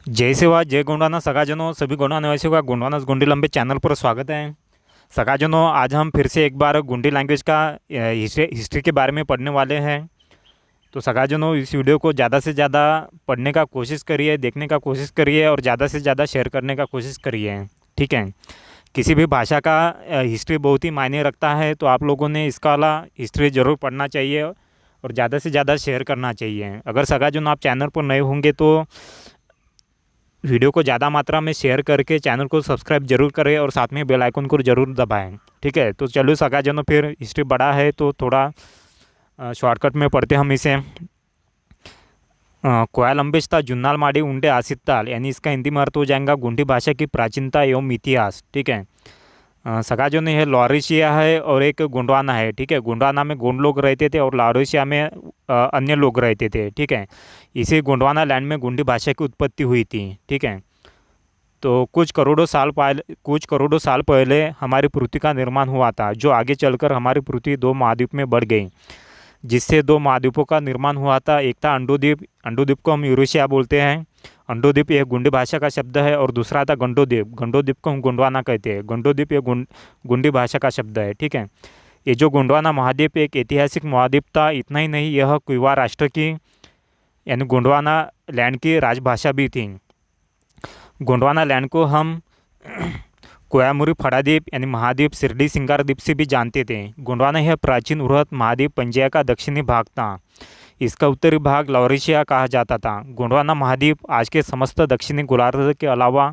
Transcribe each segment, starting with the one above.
जय सेवा जय गोंडाना सगाजनों सभी गोंडा निवासियों का गोंडानास गोंडी लंबे चैनल पर स्वागत है। सगाजनों आज हम फिर से एक बार गोंडी लैंग्वेज का हिस्ट्री के बारे में पढ़ने वाले हैं। तो सगाजनों इस वीडियो को ज़्यादा से ज़्यादा पढ़ने का कोशिश करिए, देखने का कोशिश करिए और ज़्यादा से ज़्यादा शेयर करने का कोशिश करिए। ठीक है। किसी भी भाषा का हिस्ट्री बहुत ही मायने रखता है, तो आप लोगों ने इसका वाला हिस्ट्री ज़रूर पढ़ना चाहिए और ज़्यादा से ज़्यादा शेयर करना चाहिए। अगर सगाजनों आप चैनल पर नए होंगे तो वीडियो को ज़्यादा मात्रा में शेयर करके चैनल को सब्सक्राइब जरूर करें और साथ में बेल आइकन को ज़रूर दबाएं। ठीक है, तो चलो सगाजनों फिर हिस्ट्री बड़ा है तो थोड़ा शॉर्टकट में पढ़ते हम इसे। कोयालंबेश था जुन्नाल माडी उंडे आसिताल, यानी इसका हिंदी में अर्थ हो जाएगा गोंडी भाषा की प्राचीनता एवं इतिहास। ठीक है। सगाजनों यह लॉरेशिया है और एक गोंडवाना है। ठीक है, गोंडवाना में गोंड लोग रहते थे और लॉरेशिया में अन्य लोग रहते थे। ठीक है, इसी गोंडवाना लैंड में गोंडी भाषा की उत्पत्ति हुई थी। ठीक है, तो कुछ करोड़ों साल पहले हमारी पृथ्वी का निर्माण हुआ था, जो आगे चलकर हमारी पृथ्वी दो महाद्वीप में बढ़ गई, जिससे दो महाद्वीपों का निर्माण हुआ था। एक था अंडोद्वीप, अंडोद्वीप को हम यूरेशिया बोलते हैं। अंडोद्वीप यह गोंडी भाषा का शब्द है। और दूसरा था गंडोद्वीप, गंडोद्वीप को हम गोंडवाना कहते हैं। गंडोद्वीप ये गोंडी भाषा का शब्द है। ठीक है, ये जो गोंडवाना महाद्वीप एक ऐतिहासिक महाद्वीप था, इतना ही नहीं यह कुइवा राष्ट्र की यानी गोंडवाना लैंड की राजभाषा भी थी। गोंडवाना लैंड को हम कोयामुरी फड़ाद्वीप यानी महाद्वीप सिरडी सिंगार द्वीप से भी जानते थे। गोंडवाना यह प्राचीन वृहत महाद्वीप पंजिया का दक्षिणी भाग था। इसका उत्तरी भाग लॉरेशिया कहा जाता था। गोंडवाना महाद्वीप आज के समस्त दक्षिणी गोलार्ध के अलावा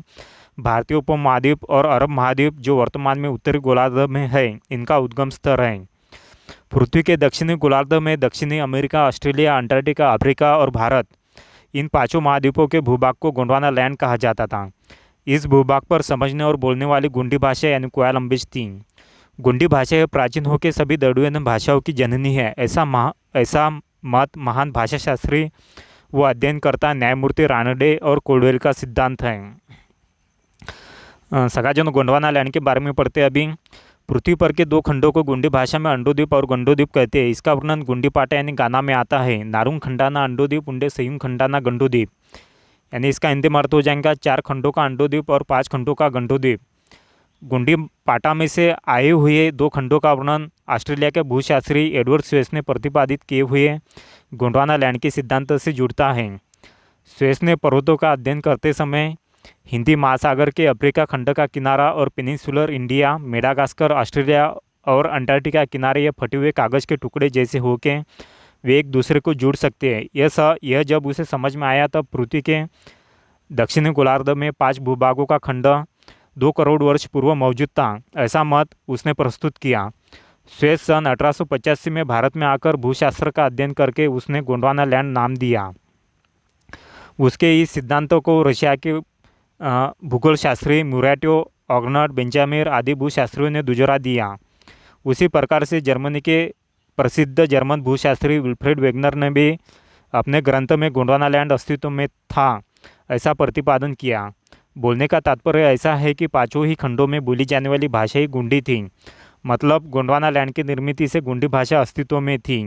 भारतीय उपमहाद्वीप और अरब महाद्वीप, जो वर्तमान में उत्तरी गोलार्ध में है, इनका उद्गम स्थल है। पृथ्वी के दक्षिणी गोलार्ध में दक्षिणी अमेरिका, ऑस्ट्रेलिया, अंटार्कटिका, अफ्रीका और भारत, इन पांचों महाद्वीपों के भूभाग को गोंडवाना लैंड कहा जाता था। इस भूभाग पर समझने और बोलने वाली गोंडी भाषा यानी कोयालंबेश थी। गोंडी भाषा यह प्राचीन होकर सभी द्रविड़ भाषाओं की जननी है, ऐसा मत महान भाषाशास्त्री व अध्ययनकर्ता न्यायमूर्ति रानडे और कोल्डवेल का सिद्धांत है। सगाजन गोंडवाना लैंड के बारे में पढ़ते अभी। पृथ्वी पर के दो खंडों को गोंडी भाषा में अंडोद्वीप और गंडोद्वीप कहते हैं। इसका वर्णन गोंडी पाटा यानी गाना में आता है। नारुंग खंडाना अंडोद्वीप उंडे सयुंग खंडाना गंडोद्वीप, यानी इसका हिंदी में अर्थ हो जाएगा 4 खंडों का अंडोद्वीप और 5 खंडों का गंडोद्वीप। गोंडी पाटा में से आए हुए 2 खंडों का वर्णन ऑस्ट्रेलिया के भूशास्त्री एडवर्ड स्वेस ने प्रतिपादित किए हुए गोंडवाना लैंड के सिद्धांत से जुड़ता है। स्वेस ने पर्वतों का अध्ययन करते समय हिंदी महासागर के अफ्रीका खंड का किनारा और पेनिनसुलर इंडिया, मेडागास्कर, ऑस्ट्रेलिया और अंटार्कटिका किनारे ये फटे हुए कागज़ के टुकड़े जैसे होके वे एक दूसरे को जुड़ सकते हैं। यह जब उसे समझ में आया तब पृथ्वी के दक्षिणी गोलार्ध में 5 भूभागों का खंड 2 करोड़ वर्ष पूर्व मौजूद था, ऐसा मत उसने प्रस्तुत किया। स्वेस सन 1885 में भारत में आकर भूशास्त्र का अध्ययन करके उसने गोंडवाना लैंड नाम दिया। उसके इस सिद्धांतों को रशिया के भूगोलशास्त्री मुराटो, ऑगनट, बेंजामिर आदि भूशास्त्रियों ने दुजोरा दिया। उसी प्रकार से जर्मनी के प्रसिद्ध जर्मन भूशास्त्री विल्फ्रेड वेगनर ने भी अपने ग्रंथ में गोंडवाना लैंड अस्तित्व में था ऐसा प्रतिपादन किया। बोलने का तात्पर्य ऐसा है कि पांचों ही खंडों में बोली जाने वाली भाषा ही गोंडी थी, मतलब गोंडवाना लैंड की निर्मित से गोंडी भाषा अस्तित्व में थी।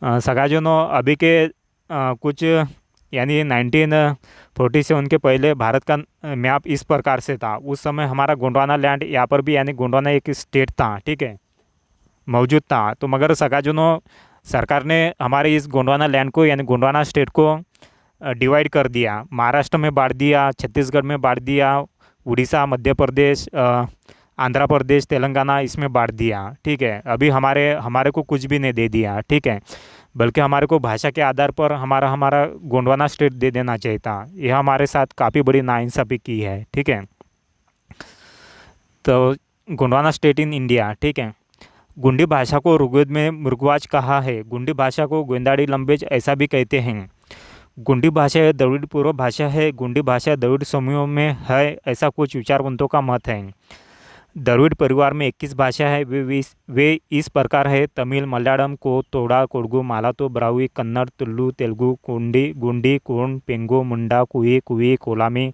सगाजनों अभी के कुछ यानी 1947 के पहले भारत का मैप इस प्रकार से था। उस समय हमारा गोंडवाना लैंड यहाँ पर भी यानी गोंडवाना एक स्टेट था, ठीक है, मौजूद था। तो मगर सगाजनों सरकार ने हमारे इस गोंडवाना लैंड को यानी गोंडवाना स्टेट को डिवाइड कर दिया। महाराष्ट्र में बांट दिया, छत्तीसगढ़ में बांट दिया, उड़ीसा, मध्य प्रदेश, आंध्र प्रदेश, तेलंगाना इसमें बांट दिया। ठीक है, अभी हमारे को कुछ भी नहीं दे दिया। ठीक है, बल्कि हमारे को भाषा के आधार पर हमारा गोंडवाना स्टेट दे देना चाहिए था। यह हमारे साथ काफ़ी बड़ी नाइंसाफ़ी की है। ठीक है, तो गोंडवाना स्टेट इन इंडिया। ठीक है, गोंडी भाषा को ऋग्वेद में मृगवाच कहा है। गोंडी भाषा को गोंदाड़ी लंबेज ऐसा भी कहते हैं। गोंडी भाषा यह द्रविड़ पूर्व भाषा है। गोंडी भाषा द्रविड़ समूहों में है ऐसा कुछ विचारवंतों का मत है। द्रविड़ परिवार में 21 भाषा है। वे इस प्रकार है: तमिल, मलयालम, को, तोड़ा, कोडगु, मालातो, ब्राह्मी, कन्नड़, तुलु, तेलुगु, गोंडी, गोंडी, कोंड, पेंगो, मुंडा, कुई, कुई, कोलामी,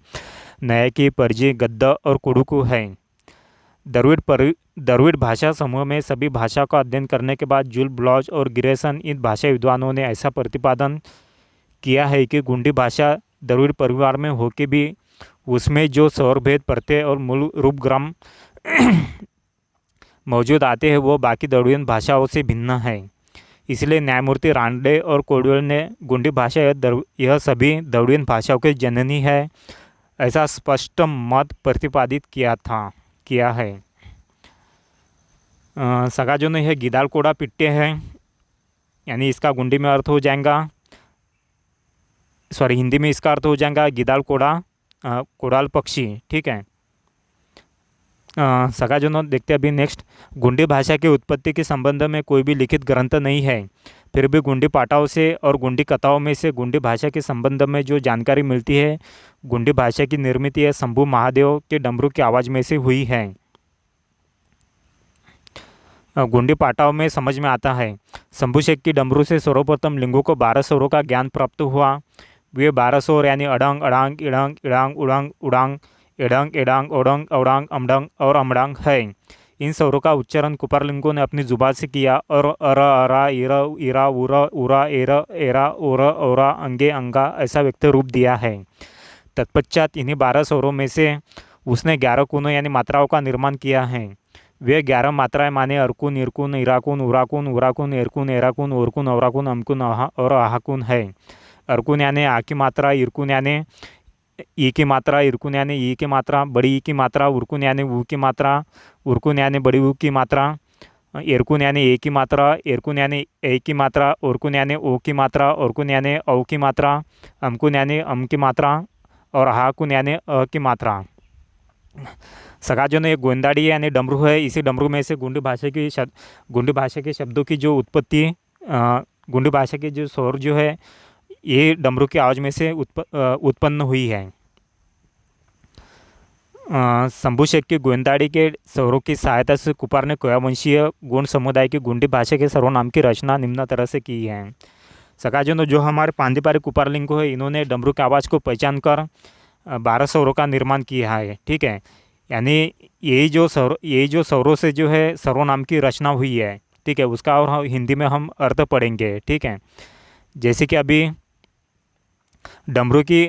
नयाकी, परजी, गद्द और कुडुकु है। द्रविड़ भाषा समूह में सभी भाषा का अध्ययन करने के बाद जूल ब्लॉज और गिरेसन इन भाषा विद्वानों ने ऐसा प्रतिपादन किया है कि गोंडी भाषा द्रविड़ परिवार में होके भी उसमें जो स्वर भेद प्रत्यय और मूल रूप ग्राम मौजूद आते हैं वो बाकी द्रविड़ भाषाओं से भिन्न है। इसलिए न्यायमूर्ति रानडे और कोडवेल ने गोंडी भाषा यह सभी द्रविड़ भाषाओं की जननी है ऐसा स्पष्ट मत प्रतिपादित किया है। सगा जो नहीं है गिदाल कोड़ा पिट्टे है, यानी इसका गोंडी में अर्थ हो जाएगा, सॉरी हिंदी में इसका अर्थ हो जाएगा गिदाल कोड़ा कोड़ाल पक्षी। ठीक है। सगा जो देखते हैं अभी नेक्स्ट। गोंडी भाषा की उत्पत्ति के संबंध में कोई भी लिखित ग्रंथ नहीं है, फिर भी गोंडी पाठाओं से और गोंडी कथाओं में से गोंडी भाषा के संबंध में जो जानकारी मिलती है, गोंडी भाषा की निर्मित यह शंभू महादेव के डमरू की आवाज़ में से हुई है। गोंडी पाठाओं में समझ में आता है शंभू शेख की डमरू से सर्वप्रथम लिंगों को 12 स्वरों का ज्ञान प्राप्त हुआ। वे 12 स्वर यानी अड़ंग अड़ांग इड़ंग इड़ांग उड़ंग उड़ांग एडंग एडांग ओडंग औड़ांग अमडंग और अमडांग है। इन स्वरों का उच्चारण कुपारलिंगों ने अपनी जुबान से किया और अरा इरा इरा उरा उरा एरा एरा ओरा ओरा अंगे अंगा ऐसा व्यक्त रूप दिया है। तत्पश्चात इन्हीं 12 स्वरों में से उसने 11 कुनों यानी मात्राओं का निर्माण किया है। वे 11 मात्राएं माने अर्कुन इरकुन इराकुन उराकुन उराकुन एरकुन एराकुन ओरकुन औराकुन अमकुन और आहाकुन है। अर्कुन यानी आ की मात्रा, इरकुन यानी ई की मात्रा, इरकुन यानी ई की मात्रा, बड़ी ई की मात्रा, उरकुन यानी ऊ की मात्रा, उरकुन यानी बड़ी ऊ की मात्रा, एरकुन यानी ए की मात्रा, एरकुन यानी ए की मात्रा, ओरकुन यानी ओ की मात्रा, ओरकुन यानी औ की मात्रा, अमकुन यानी अम की मात्रा और हाकुन यानी अ की मात्रा। सगा जो एक गोंदाड़ी यानी डमरू है। इसी डमरू में से गोंडी भाषा के शब्दों की जो उत्पत्ति, गोंडी भाषा के जो स्वर जो है ये डमरू की आवाज़ में से उत्पन्न हुई है। शंभू शेख की गोंदाड़ी के स्वरों की सहायता से कुपार ने कोयावंशीय गोंड समुदाय की गोंडी भाषा के सर्वनाम की रचना निम्न तरह से की है। सकाजन जो हमारे पांदीपारी कुपारलिंग है इन्होंने डमरू की आवाज़ को पहचान कर 12 स्वरों का निर्माण किया है। ठीक है। यानी यही जो स्वरों से जो है सर्वनाम की रचना हुई है। ठीक है। उसका और हिंदी में हम अर्थ पढ़ेंगे। ठीक है। जैसे कि अभी डमरू की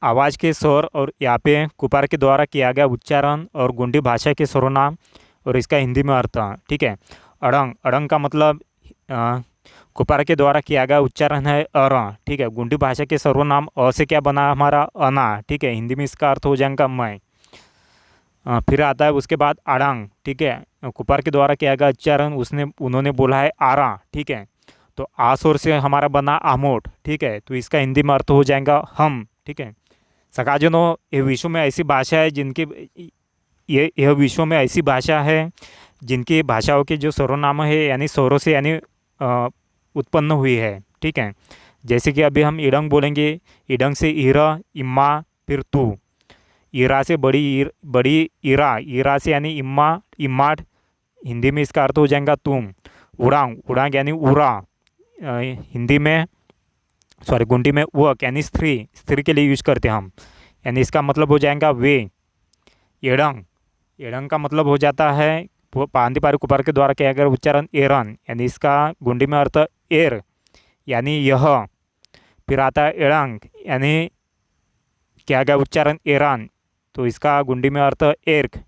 आवाज़ के स्वर और यहाँ पे कुपार के द्वारा किया गया उच्चारण और गोंडी भाषा के सर्वनाम और इसका हिंदी में अर्थ। ठीक है। अड़ंग, अड़ंग का मतलब कुपार के द्वारा किया गया उच्चारण है अर। ठीक है। गोंडी भाषा के सर्वनाम अ से क्या बना हमारा अना। ठीक है। हिंदी में इसका अर्थ हो जाएगा मैं। फिर आता है उसके बाद आड़ांग। ठीक है। कुपार के द्वारा किया गया उच्चारण उन्होंने बोला है आरा। ठीक है। तो आसोर से हमारा बना आमोट। ठीक है। तो इसका हिंदी में अर्थ हो जाएगा हम। ठीक है। सकाजनों ये विश्व में ऐसी भाषा है जिनकी यह विश्व में ऐसी भाषा है जिनकी भाषाओं के जो सर्वनाम है यानी स्वरों से यानी उत्पन्न हुई है। ठीक है। जैसे कि अभी हम इडंग बोलेंगे, इडंग से इरा इम्मा फिर तू, इरा से बड़ी इरा, इरा से यानी इम्मा इम्माट, हिंदी में इसका अर्थ हो जाएगा तुम। उड़ांग, उड़ांग यानी उरा, हिंदी में सॉरी गोंडी में वक यानी स्त्री, स्त्री के लिए यूज करते हैं हम, यानी इसका मतलब हो जाएगा वे। एडंग, एडंग का मतलब हो जाता है पांदीपारी कुपार के द्वारा किया गया उच्चारण एरन, यानी इसका गोंडी में अर्थ एर यानी यह। फिर आता है एड़ंग यानी किया गया उच्चारण एरान, तो इसका गोंडी में अर्थ एर्क,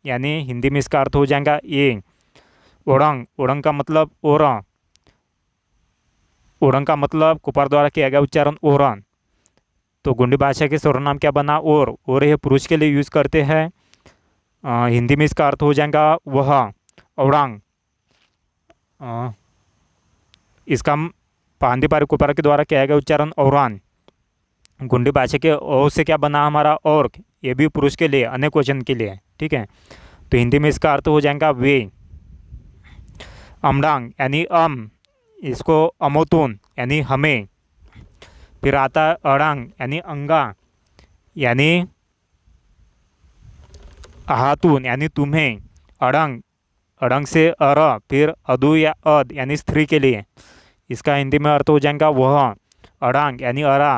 यानी हिंदी में इसका अर्थ हो जाएगा ये। ओड़ंग, ओड़ंग का मतलब ओरा, ओरंग का मतलब कुपार द्वारा किया गया उच्चारण ओरन, तो गोंडी भाषा के सर्वनाम क्या बना और यह पुरुष के लिए यूज़ करते हैं। हिंदी में इसका अर्थ हो जाएगा वह। औड़ांग, इसका पांदीपारी कुपार के द्वारा किया गया उच्चारण औरान, गोंडी भाषा के ओ से क्या बना हमारा और, ये भी पुरुष के लिए अनेक वचन के लिए। ठीक है। तो हिंदी में इसका अर्थ हो जाएगा वे। अमडांग यानी इसको अमोतून यानी हमें। फिर आता है अड़ांग यानी अंगा, यानी आहातून यानी तुम्हें। अड़ंग, अड़ंग से अर, फिर अदु या अद यानी स्त्री के लिए, इसका हिंदी में अर्थ हो जाएगा वह। अड़ांग यानी अरा,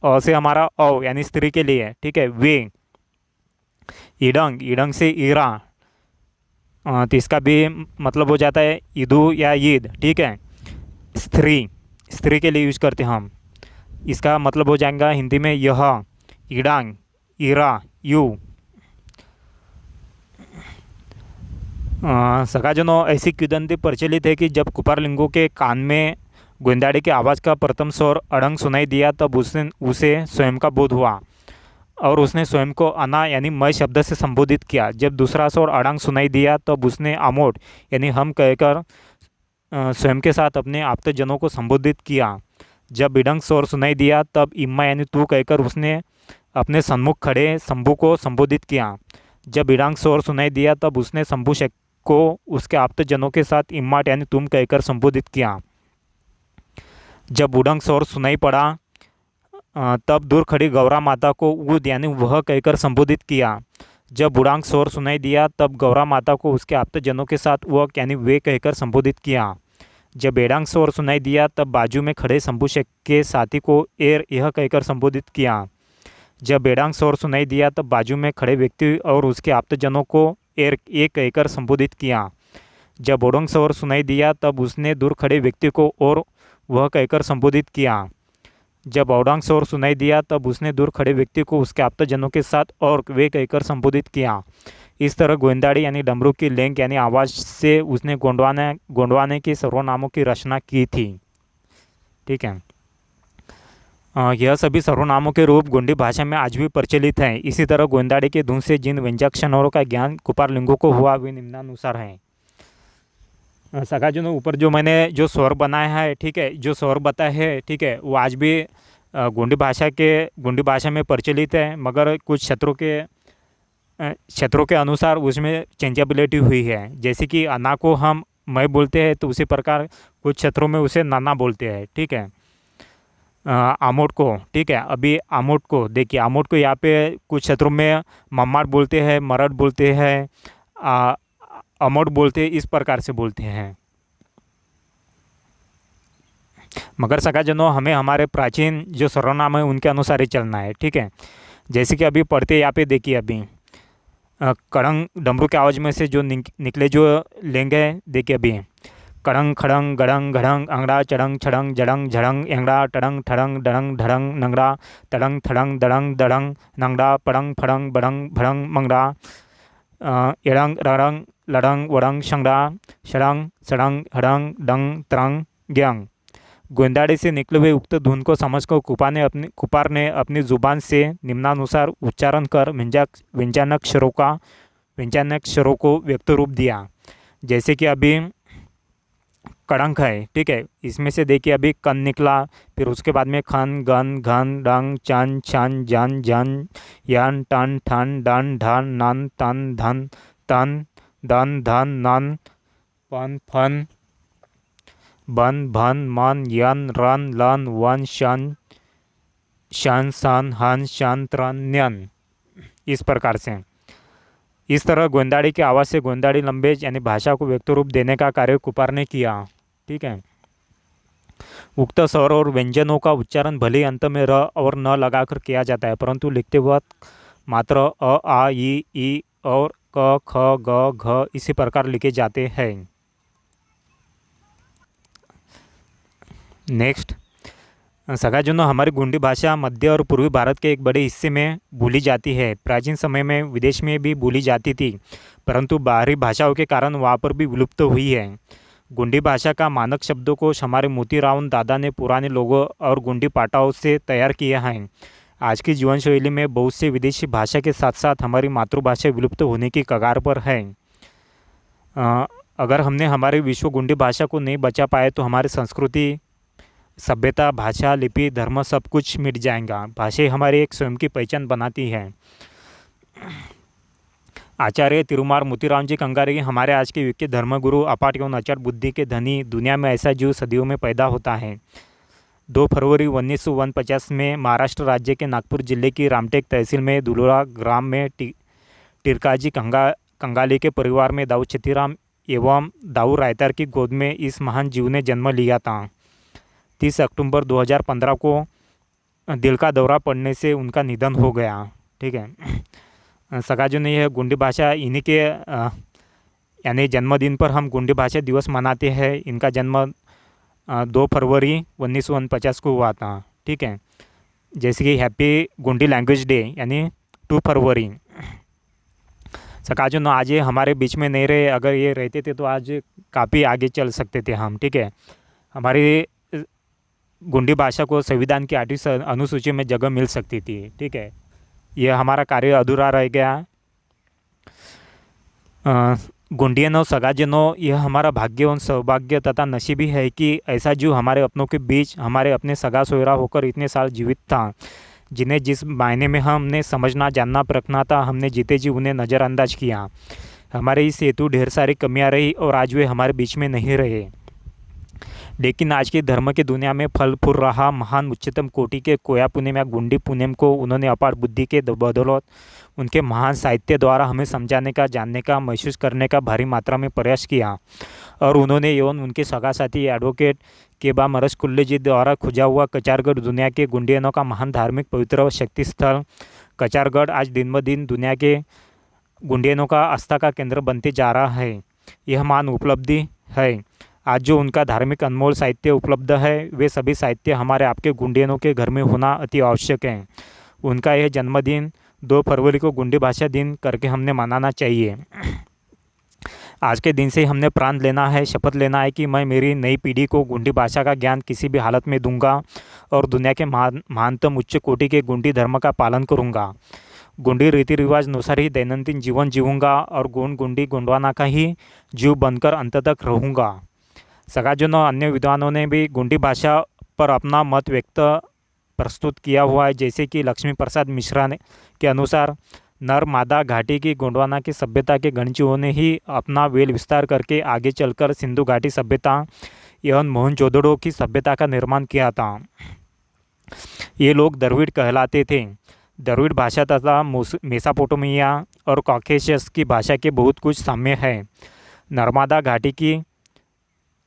अ से हमारा औ यानी स्त्री के लिए। ठीक है। वे। इडंग, इडंग से ईरा, तो इसका भी मतलब हो जाता है ईदू या ईद। ठीक है। स्त्री, स्त्री के लिए यूज करते हैं हम। इसका मतलब हो जाएगा हिंदी में यह, इडांग, इरा, यू। सगाजनों, ऐसी किंवदंती प्रचलित है कि जब कुपारलिंगों के कान में गोंदाड़ी की आवाज़ का प्रथम स्वर अड़ंग सुनाई दिया तब उसने उसे स्वयं का बोध हुआ और उसने स्वयं को अना यानी मैं शब्द से संबोधित किया। जब दूसरा स्वर अड़ंग सुनाई दिया तब उसने आमोट यानी हम कहकर स्वयं के साथ अपने आप्तजनों को संबोधित किया। जब इडंग स्वर सुनाई दिया तब इम्मा यानी तू कहकर उसने अपने सन्मुख खड़े शंभू को संबोधित किया। जब इडांग स्वर सुनाई दिया तब उसने शंभू को उसके आप्तजनों के साथ इम्माट यानी तुम कहकर संबोधित किया। जब उडंग स्वर सुनाई पड़ा तब दूर खड़ी गौरा माता को उद यानी वह कहकर संबोधित किया। जब बुढ़ांग स्वर सुनाई दिया तब गौरा माता को उसके आप्तजनों के साथ वह यानी वे कहकर संबोधित किया। जब एडांग स्वर सुनाई दिया तब बाजू में खड़े शंभू के साथी को एर यह कहकर संबोधित किया। जब एडांग स्वर सुनाई दिया तब बाजू में खड़े व्यक्ति और उसके आप्तजनों को एर ए कहकर संबोधित किया। जब ओडोंग स्वर सुनाई दिया तब उसने दूर खड़े व्यक्ति को और वह कहकर संबोधित किया। जब औडांग स्वर सुनाई दिया तब उसने दूर खड़े व्यक्ति को उसके आप्तजनों के साथ और वे कहकर संबोधित किया। इस तरह गोंदाड़ी यानी डमरू की लेंग यानी आवाज़ से उसने गोंडवाने के सर्वनामों की रचना की थी। ठीक है। यह सभी सर्वनामों के रूप गोंडी भाषा में आज भी प्रचलित हैं। इसी तरह गोंदाड़ी के धुन से जिन व्यंजनाक्षरों का ज्ञान कुपारलिंगों को हुआ वे निम्नानुसार हैं। सगाजनों, ऊपर जो मैंने जो स्वर बनाया है, ठीक है, जो स्वर बताया है, ठीक है, वो आज भी गोंडी भाषा में प्रचलित है, मगर कुछ क्षेत्रों के अनुसार उसमें चेंजेबिलिटी हुई है। जैसे कि अना को हम मैं बोलते हैं तो उसी प्रकार कुछ क्षेत्रों में उसे नाना बोलते हैं। ठीक है। आमोट को, ठीक है, अभी आमोट को देखिए, आमोट को यहाँ पे कुछ क्षेत्रों में मम्माट बोलते हैं, मरठ बोलते हैं, अमोट बोलते हैं, इस प्रकार से बोलते हैं। मगर सगाजनों, हमें हमारे प्राचीन जो सर्वनाम है उनके अनुसार ही चलना है। ठीक है। जैसे कि अभी पढ़ते यहाँ पे देखिए, अभी कड़ंग डमरू के आवाज़ में से जो निकले जो लेंगे हैं, देखिए अभी कड़ंग खड़ंग गड़ंग घड़ंग अंगड़ा चड़ंग छड़ंग जड़ंग झड़ंग एंगड़ा टड़ंग ठड़ंग डड़ंग ढड़ंग नंगड़ा तड़ंग थड़ंग दड़ंग दड़ंग नंगड़ा पड़ंग फड़ंग बड़ंग भड़ंग मंगड़ा एड़ंग रड़ंग लड़ंग वड़ंग शंगड़ा शड़ंग सड़ंग हड़ंग डंग तरंग ग्यंग। गोंदाड़ी से निकले हुए उक्त धुन को समझकर कुपार ने अपनी जुबान से निम्नानुसार उच्चारण कर व्यंजनाक्षरों को व्यक्त रूप दिया। जैसे कि अभी कड़ंक है, ठीक है, इसमें से देखिए अभी कन निकला, फिर उसके बाद में खन गन घन डंग चन छन जन जन यान टन ठन डन ढन नन तन धन तन दन धन नन पन फन बन भन मन यन रन लन वन शन शन सन हन शन त्रन न्यन, इस प्रकार से। इस तरह गोंदाड़ी की आवाज़ से गोंदाड़ी लंबेज यानी भाषा को व्यक्त रूप देने का कार्य कुपार ने किया। ठीक है। उक्त स्वर और व्यंजनों का उच्चारण भले ही अंत में र और न लगाकर किया जाता है, परंतु लिखते वक्त मात्र अ आ ई और क ख ग घ इसी प्रकार लिखे जाते हैं। नेक्स्ट, सगाजनों, हमारी गोंडी भाषा मध्य और पूर्वी भारत के एक बड़े हिस्से में बोली जाती है। प्राचीन समय में विदेश में भी बोली जाती थी, परंतु बाहरी भाषाओं के कारण वहाँ पर भी विलुप्त हुई है। गोंडी भाषा का मानक शब्दकोश हमारे मोतीराम दादा ने पुराने लोगों और गोंडी पाटाओं से तैयार किया है। आज की जीवन शैली में बहुत से विदेशी भाषा के साथ साथ हमारी मातृभाषा विलुप्त होने की कगार पर है। अगर हमने हमारी विश्व गोंडी भाषा को नहीं बचा पाए तो हमारी संस्कृति, सभ्यता, भाषा, लिपि, धर्म सब कुछ मिट जाएगा। भाषा हमारी एक स्वयं की पहचान बनाती है। आचार्य तिरुमार मोतीराम जी कंगारी हमारे आज के युग के धर्मगुरु, अपाट एवं अचट बुद्धि के धनी। दुनिया में ऐसा जीव सदियों में पैदा होता है। 2 फरवरी 1949 में महाराष्ट्र राज्य के नागपुर जिले की रामटेक तहसील में दुलोरा ग्राम में टिरकाजी कंगाली के परिवार में दाऊ छतीराम एवं दाऊ रायतार की गोद में इस महान जीव ने जन्म लिया था। 30 अक्टूबर 2015 को दिल का दौरा पड़ने से उनका निधन हो गया। ठीक है। सगाजों ने यह गोंडी भाषा इन्हीं के यानी जन्मदिन पर हम गोंडी भाषा दिवस मनाते हैं। इनका जन्म 2 फरवरी 1949 को हुआ था। ठीक है। जैसे कि हैप्पी गोंडी लैंग्वेज डे यानी 2 फरवरी। सकाजो आज ये हमारे बीच में नहीं रहे, अगर ये रहते थे तो आज काफ़ी आगे चल सकते थे हम, ठीक है। हमारी गोंडी भाषा को संविधान की 8वीं अनुसूची में जगह मिल सकती थी, ठीक है। ये हमारा कार्य अधूरा रह गया। गोंडियनों सगाजनों, यह हमारा भाग्य और सौभाग्य तथा नसीबी है कि ऐसा जीव हमारे अपनों के बीच हमारे अपने सगा सोहरा होकर इतने साल जीवित था, जिन्हें जिस मायने में हमने समझना जानना परखना था, हमने जीते जी उन्हें नज़रअंदाज किया। हमारे इस हेतु ढेर सारी कमियां रही और आज वे हमारे बीच में नहीं रहे। लेकिन आज की धर्म की दुनिया में फल फूल रहा महान उच्चतम कोटि के कोया पुनेम या गुंडी पुनेम को उन्होंने अपार बुद्धि के बदौलत उनके महान साहित्य द्वारा हमें समझाने का, जानने का, महसूस करने का भारी मात्रा में प्रयास किया। और उन्होंने एवं उनके सगा साथी एडवोकेट केबा मरस कुल्ले जी द्वारा खुजा हुआ कचारगढ़ दुनिया के गुंडियनों का महान धार्मिक पवित्र और शक्ति स्थल कचारगढ़ आज दिन ब दिन दुनिया के गुंडियनों का आस्था का केंद्र बनते जा रहा है। यह महान उपलब्धि है। आज जो उनका धार्मिक अनमोल साहित्य उपलब्ध है, वे सभी साहित्य हमारे आपके गुंडियनों के घर में होना अति आवश्यक है। उनका यह जन्मदिन 2 फरवरी को गुंडी भाषा दिन करके हमने मनाना चाहिए। आज के दिन से हमने प्रण लेना है, शपथ लेना है कि मैं मेरी नई पीढ़ी को गुंडी भाषा का ज्ञान किसी भी हालत में दूंगा और दुनिया के महानतम उच्च कोटि के गुंडी धर्म का पालन करूंगा। गुंडी रीति रिवाज अनुसार ही दैनंदिन जीवन जीऊँगा और गुंडी गोंडवाना का ही जीव बनकर अंत तक रहूँगा। सगाजनों, अन्य विद्वानों ने भी गुंडी भाषा पर अपना मत व्यक्त प्रस्तुत किया हुआ है, जैसे कि लक्ष्मी प्रसाद मिश्रा ने के अनुसार नर्मदा घाटी की गोंडवाना की सभ्यता के गणियों ने ही अपना वेल विस्तार करके आगे चलकर सिंधु घाटी सभ्यता एवं मोहनजोदड़ो की सभ्यता का निर्माण किया था। ये लोग द्रविड़ कहलाते थे। द्रविड़ भाषा तथा मेसोपोटामिया और कॉकेशस की भाषा के बहुत कुछ साम्य है। नर्मदा घाटी की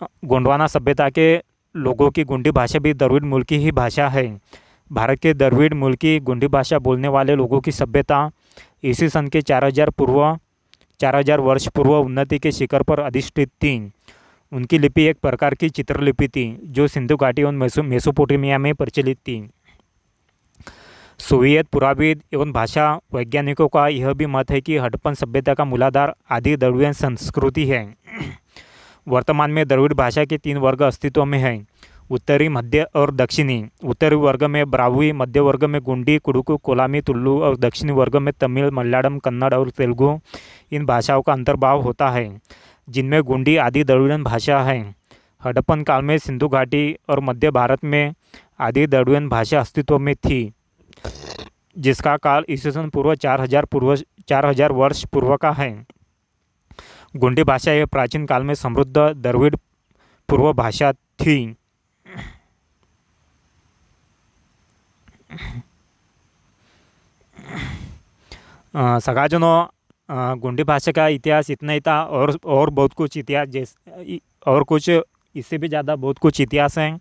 गोंडवाना सभ्यता के लोगों की गुंडी भाषा भी द्रविड़ मूल की ही भाषा है। भारत के द्रविड़ मूल की गुंडी भाषा बोलने वाले लोगों की सभ्यता ईस्वी सन के 4000 वर्ष पूर्व उन्नति के शिखर पर अधिष्ठित थी। उनकी लिपि एक प्रकार की चित्रलिपि थी जो सिंधु घाटी और मेसोपोटामिया में प्रचलित थी। सोवियत पुराविद एवं भाषा वैज्ञानिकों का यह भी मत है कि हड़प्पन सभ्यता का मूलाधार आदि द्रविड़ियन संस्कृति है। वर्तमान में द्रविड़ भाषा के 3 वर्ग अस्तित्व में हैं, उत्तरी, मध्य और दक्षिणी। उत्तरी वर्ग में ब्राह्वी, मध्य वर्ग में गुंडी, कुडुकु, कोलामी, तुल्लु और दक्षिणी वर्ग में तमिल, मलयालम, कन्नड़ और तेलुगु। इन भाषाओं का अंतर्भाव होता है, जिनमें गुंडी आदि द्रविड़ियन भाषा है। हड़प्पन काल में सिंधु घाटी और मध्य भारत में आदि द्रविड़ियन भाषा अस्तित्व में थी, जिसका काल ईस्वी पूर्व 4000 वर्ष पूर्व का है। गुंडी भाषा यह प्राचीन काल में समृद्ध द्रविड़ पूर्व भाषा थी। सगाजनों, गुंडी भाषा का इतिहास इतना ही था और बहुत कुछ इतिहास और कुछ इससे भी ज़्यादा बहुत कुछ इतिहास हैं।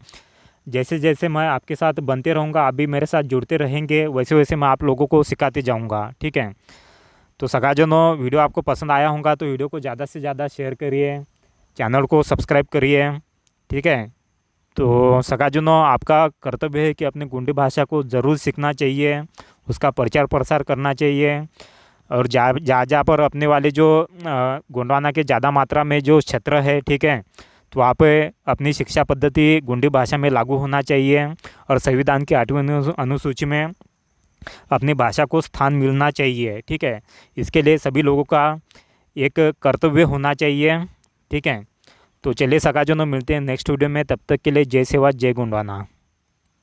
जैसे जैसे मैं आपके साथ बनते रहूँगा, आप भी मेरे साथ जुड़ते रहेंगे, वैसे वैसे मैं आप लोगों को सिखाते जाऊँगा, ठीक है। तो सगाजनों, वीडियो आपको पसंद आया होगा तो वीडियो को ज़्यादा से ज़्यादा शेयर करिए, चैनल को सब्सक्राइब करिए, ठीक है। तो सगाजनों, आपका कर्तव्य है कि अपनी गुंडी भाषा को ज़रूर सीखना चाहिए, उसका प्रचार प्रसार करना चाहिए और जहाँ पर अपने वाले जो गोंडवाना के ज़्यादा मात्रा में जो क्षेत्र है, ठीक है, तो वहाँ पे अपनी शिक्षा पद्धति गुंडी भाषा में लागू होना चाहिए और संविधान की 8वीं अनुसूची में अपनी भाषा को स्थान मिलना चाहिए, ठीक है। इसके लिए सभी लोगों का एक कर्तव्य होना चाहिए, ठीक है। तो चलिए सगाजनों, मिलते हैं नेक्स्ट वीडियो में। तब तक के लिए जय सेवा, जय गोंडवाना।